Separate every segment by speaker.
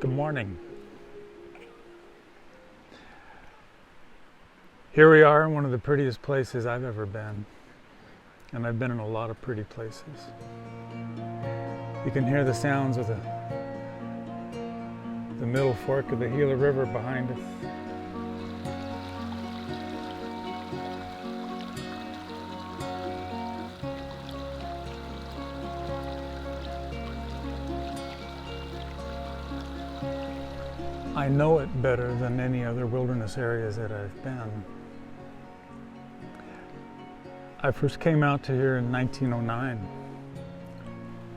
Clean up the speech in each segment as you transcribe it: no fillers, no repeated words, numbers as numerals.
Speaker 1: Good morning. Here we are in one of the prettiest places I've ever been. And I've been in a lot of pretty places. You can hear the sounds of the middle fork of the Gila River behind us. I know it better than any other wilderness areas that I've been. I first came out to here in 1909.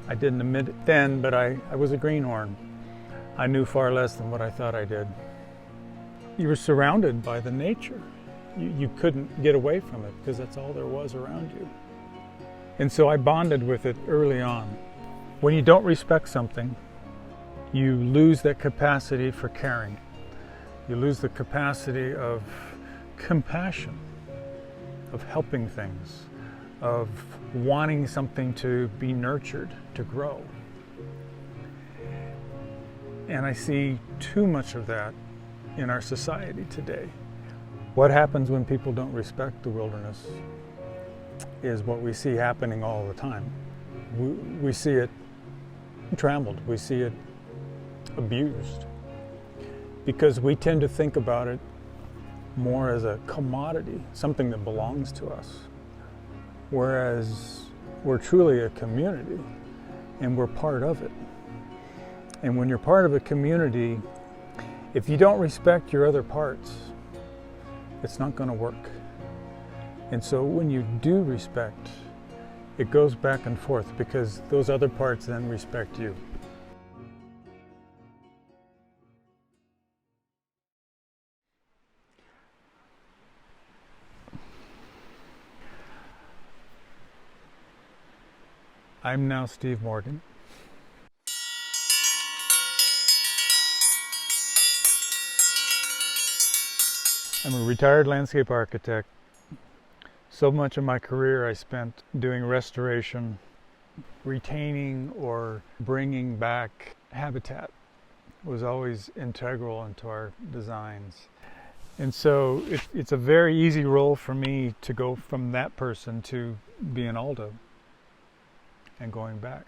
Speaker 1: I didn't admit it then, but I was a greenhorn. I knew far less than what I thought I did. You were surrounded by the nature. You couldn't get away from it because that's all there was around you. And so I bonded with it early on. When you don't respect something, you lose that capacity for caring. You lose the capacity of compassion, of helping things, of wanting something to be nurtured, to grow. And I see too much of that in our society today. What happens when people don't respect the wilderness is what we see happening all the time. We see it trampled, we see it abused, because we tend to think about it more as a commodity, something that belongs to us, whereas we're truly a community and we're part of it. And when you're part of a community, if you don't respect your other parts, it's not going to work. And so when you do respect, it goes back and forth because those other parts then respect you. I'm now Steve Morgan. I'm a retired landscape architect. So much of my career I spent doing restoration, retaining or bringing back habitat. It was always integral into our designs. And so it's a very easy role for me to go from that person to being Aldo and going back.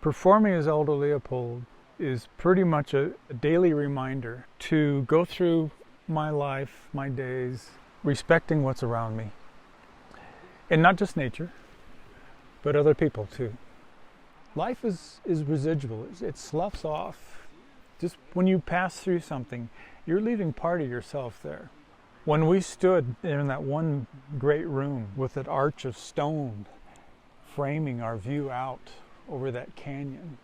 Speaker 1: Performing as Aldo Leopold is pretty much a daily reminder to go through my life, my days, respecting what's around me. And not just nature, but other people too. Life is residual, it sloughs off. Just when you pass through something, you're leaving part of yourself there. When we stood in that one great room with that arch of stone framing our view out over that canyon,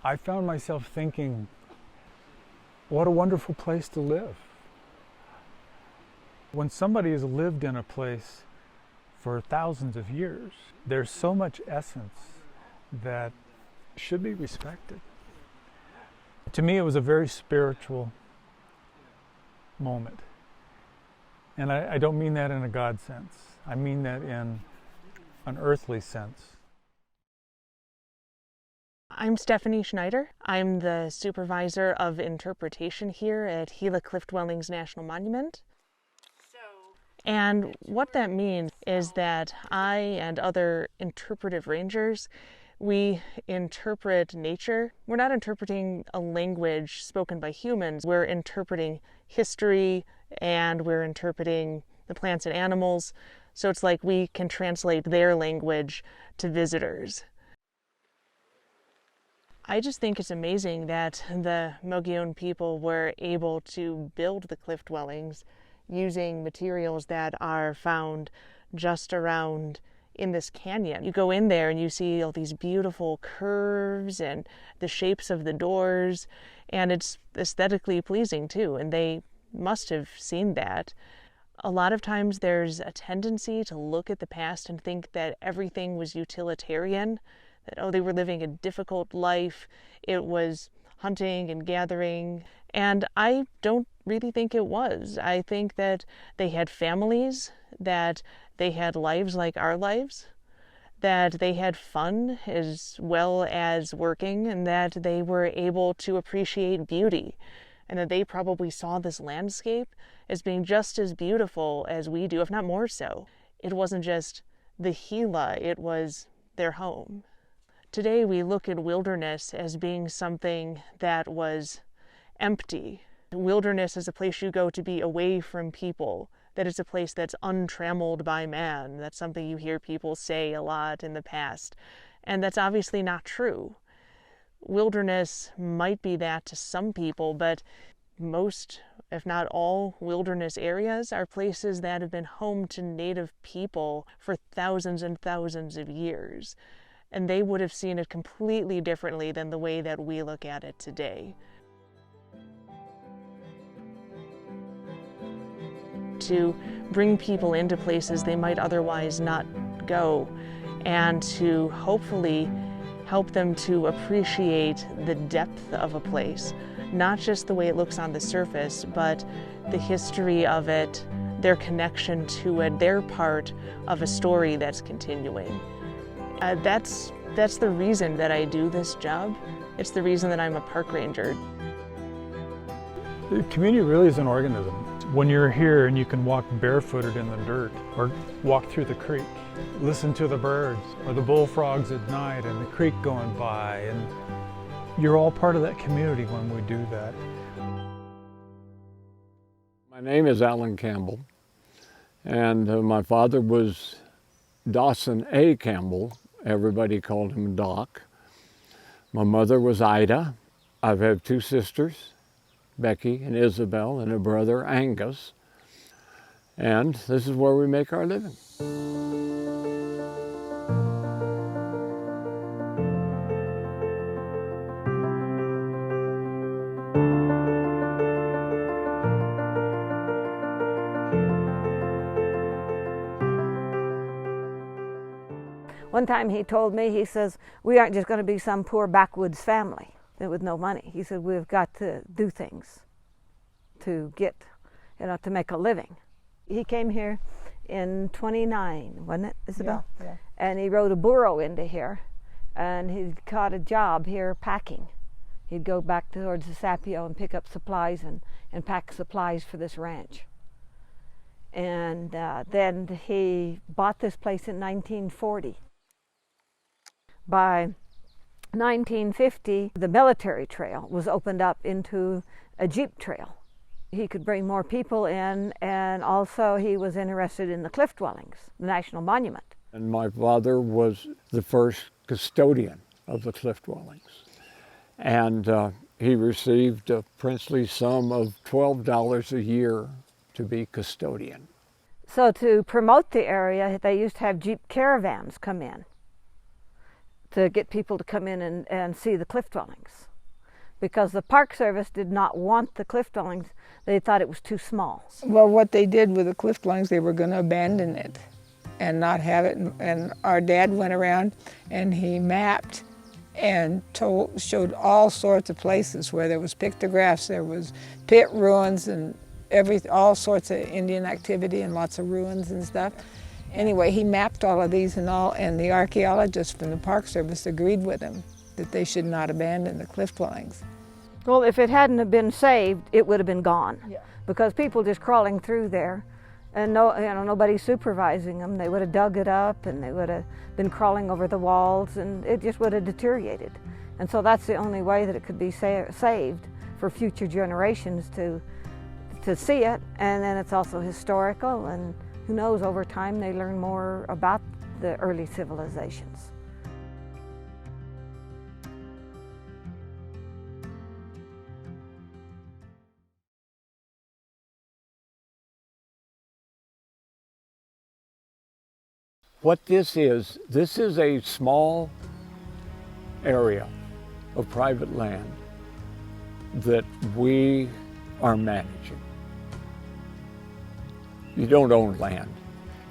Speaker 1: I found myself thinking, what a wonderful place to live. When somebody has lived in a place for thousands of years, there's so much essence that should be respected. To me, it was a very spiritual moment. And I don't mean that in a God sense. I mean that in an earthly sense.
Speaker 2: I'm Stephanie Schneider. I'm the supervisor of interpretation here at Gila Cliff Dwellings National Monument. And what that means is that I and other interpretive rangers, we interpret nature. We're not interpreting a language spoken by humans. We're interpreting history and we're interpreting the plants and animals. So it's like we can translate their language to visitors. I just think it's amazing that the Mogollon people were able to build the cliff dwellings using materials that are found just around in this canyon. You go in there and you see all these beautiful curves and the shapes of the doors, and it's aesthetically pleasing too, and they must have seen that. A lot of times there's a tendency to look at the past and think that everything was utilitarian, that, they were living a difficult life, it was hunting and gathering, and I don't really think it was. I think that they had families, that they had lives like our lives, that they had fun as well as working, and that they were able to appreciate beauty, and that they probably saw this landscape as being just as beautiful as we do, if not more so. It wasn't just the Gila, it was their home. Today we look at wilderness as being something that was empty. Wilderness is a place you go to be away from people, that it's a place that's untrammeled by man. That's something you hear people say a lot in the past, and that's obviously not true. Wilderness might be that to some people, but most, if not all, wilderness areas are places that have been home to native people for thousands and thousands of years. And they would have seen it completely differently than the way that we look at it today. To bring people into places they might otherwise not go, and to hopefully help them to appreciate the depth of a place, not just the way it looks on the surface, but the history of it, their connection to it, their part of a story that's continuing. That's the reason that I do this job. It's the reason that I'm a park ranger.
Speaker 1: The community really is an organism. When you're here and you can walk barefooted in the dirt, or walk through the creek, listen to the birds or the bullfrogs at night and the creek going by, and you're all part of that community when we do that.
Speaker 3: My name is Alan Campbell, and my father was Dawson A. Campbell. Everybody called him Doc. My mother was Ida. I have two sisters, Becky and Isabel, and a brother, Angus. And this is where we make our living.
Speaker 4: One time he told me, he says, we aren't just going to be some poor backwoods family with no money. He said, we've got to do things to get, to make a living. He came here in 29, wasn't it, Isabel?
Speaker 5: Yeah.
Speaker 4: And he rode a burro into here, and he caught a job here packing. He'd go back towards the Sapio and pick up supplies and pack supplies for this ranch. And then he bought this place in 1940. By 1950, the military trail was opened up into a jeep trail. He could bring more people in, and also he was interested in the cliff dwellings, the national monument.
Speaker 3: And my father was the first custodian of the cliff dwellings. And he received a princely sum of $12 a year to be custodian.
Speaker 4: So to promote the area, they used to have jeep caravans come in to get people to come in and see the cliff dwellings. Because the Park Service did not want the cliff dwellings. They thought it was too small.
Speaker 5: Well, what they did with the cliff dwellings, they were going to abandon it and not have it. And our dad went around and he mapped and showed all sorts of places where there was pictographs, there was pit ruins and all sorts of Indian activity and lots of ruins and stuff. Anyway, he mapped all of these and the archaeologists from the Park Service agreed with him that they should not abandon the cliff dwellings.
Speaker 4: Well, if it hadn't have been saved, it would have been gone.
Speaker 5: Yeah.
Speaker 4: Because people just crawling through there, and nobody supervising them, they would have dug it up and they would have been crawling over the walls, and it just would have deteriorated. And so that's the only way that it could be saved for future generations to see it. And then it's also historical, and who knows, over time they learn more about the early civilizations.
Speaker 3: What this is a small area of private land that we are managing. You don't own land,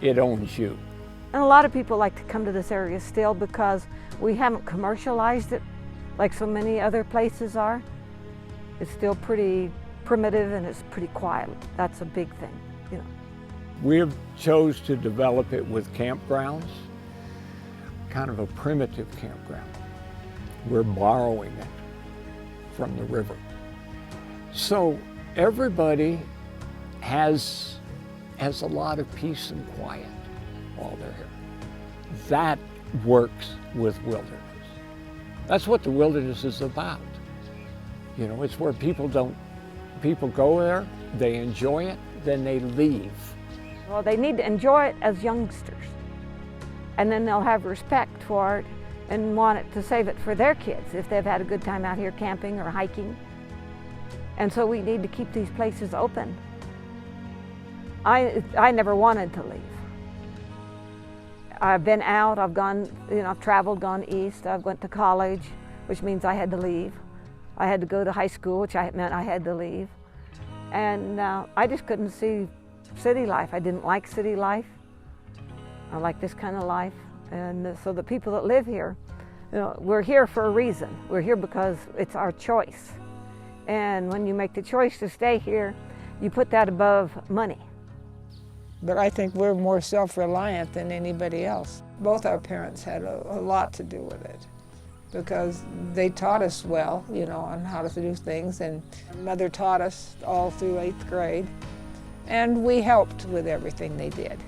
Speaker 3: it owns you.
Speaker 4: And a lot of people like to come to this area still because we haven't commercialized it like so many other places are. It's still pretty primitive and it's pretty quiet. That's a big thing,
Speaker 3: We have chose to develop it with campgrounds, kind of a primitive campground. We're borrowing it from the river. So everybody has a lot of peace and quiet while they're here. That works with wilderness. That's what the wilderness is about. You know, it's where people go there, they enjoy it, then they leave.
Speaker 4: Well, they need to enjoy it as youngsters, and then they'll have respect for it and want it to save it for their kids if they've had a good time out here camping or hiking. And so we need to keep these places open. I never wanted to leave. I've been out, I've gone, I've traveled, gone east, I've went to college, which means I had to leave. I had to go to high school, which meant I had to leave. And I just couldn't see city life. I didn't like city life. I like this kind of life. And so the people that live here, we're here for a reason. We're here because it's our choice. And when you make the choice to stay here, you put that above money.
Speaker 5: But I think we're more self-reliant than anybody else. Both our parents had a lot to do with it because they taught us well, on how to do things. And Mother taught us all through 8th grade. And we helped with everything they did.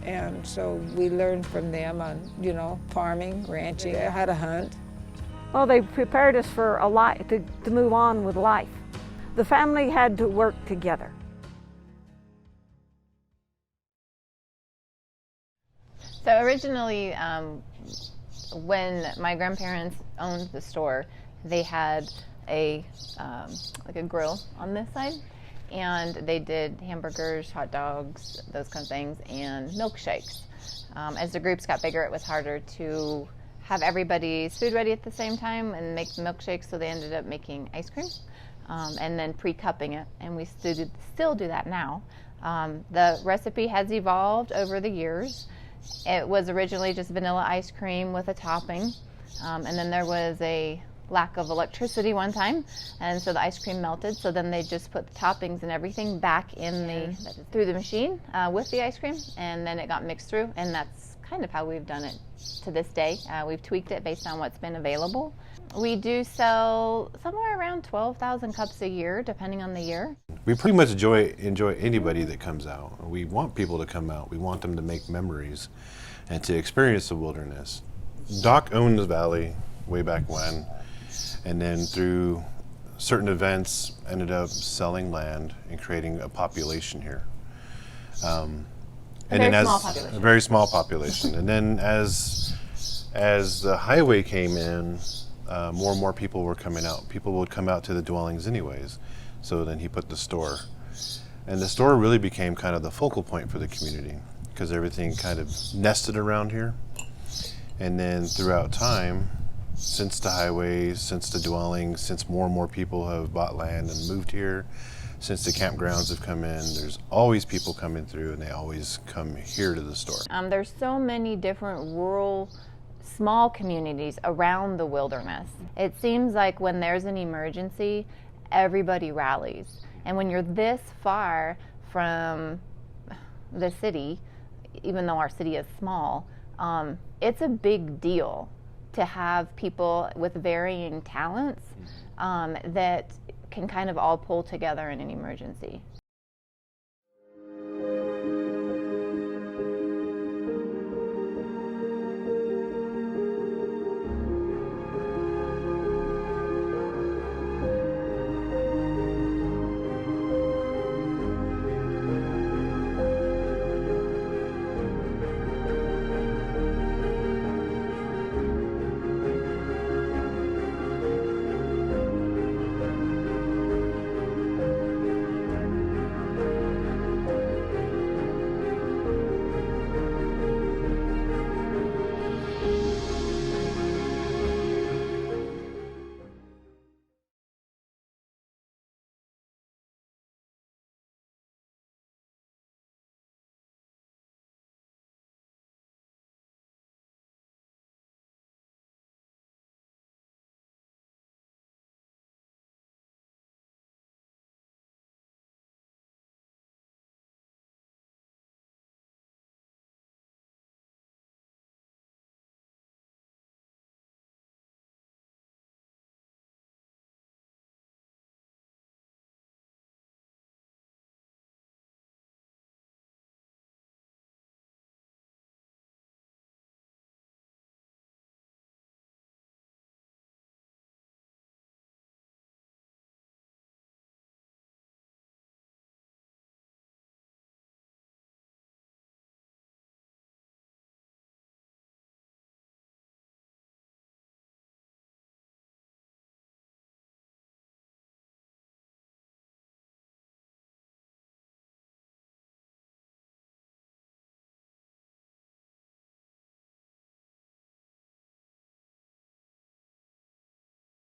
Speaker 5: And so we learned from them on, farming, ranching, how to hunt.
Speaker 4: Well, they prepared us for a life, to move on with life. The family had to work together.
Speaker 6: So originally, when my grandparents owned the store, they had like a grill on this side, and they did hamburgers, hot dogs, those kind of things, and milkshakes. As the groups got bigger, it was harder to have everybody's food ready at the same time and make the milkshakes, so they ended up making ice cream and then pre-cupping it, and we still do that now. The recipe has evolved over the years. It was originally just vanilla ice cream with a topping, and then there was a lack of electricity one time, and so the ice cream melted, so then they just put the toppings and everything back in through the machine with the ice cream, and then it got mixed through, and that's kind of how we've done it to this day. We've tweaked it based on what's been available. We do sell somewhere around 12,000 cups a year, depending on the year.
Speaker 7: We pretty much enjoy anybody that comes out. We want people to come out. We want them to make memories and to experience the wilderness. Doc owned the valley way back when, and then through certain events ended up selling land and creating a population here. A very small population. And then as the highway came in, more and more people were coming out. People would come out to the dwellings anyways. So then he put the store. And the store really became kind of the focal point for the community because everything kind of nested around here. And then throughout time, since the highways, since the dwellings, since more and more people have bought land and moved here, since the campgrounds have come in, there's always people coming through, and they always come here to the store.
Speaker 6: There's so many different rural, small communities around the wilderness. It seems like when there's an emergency, everybody rallies. And when you're this far from the city, even though our city is small, it's a big deal to have people with varying talents that can kind of all pull together in an emergency.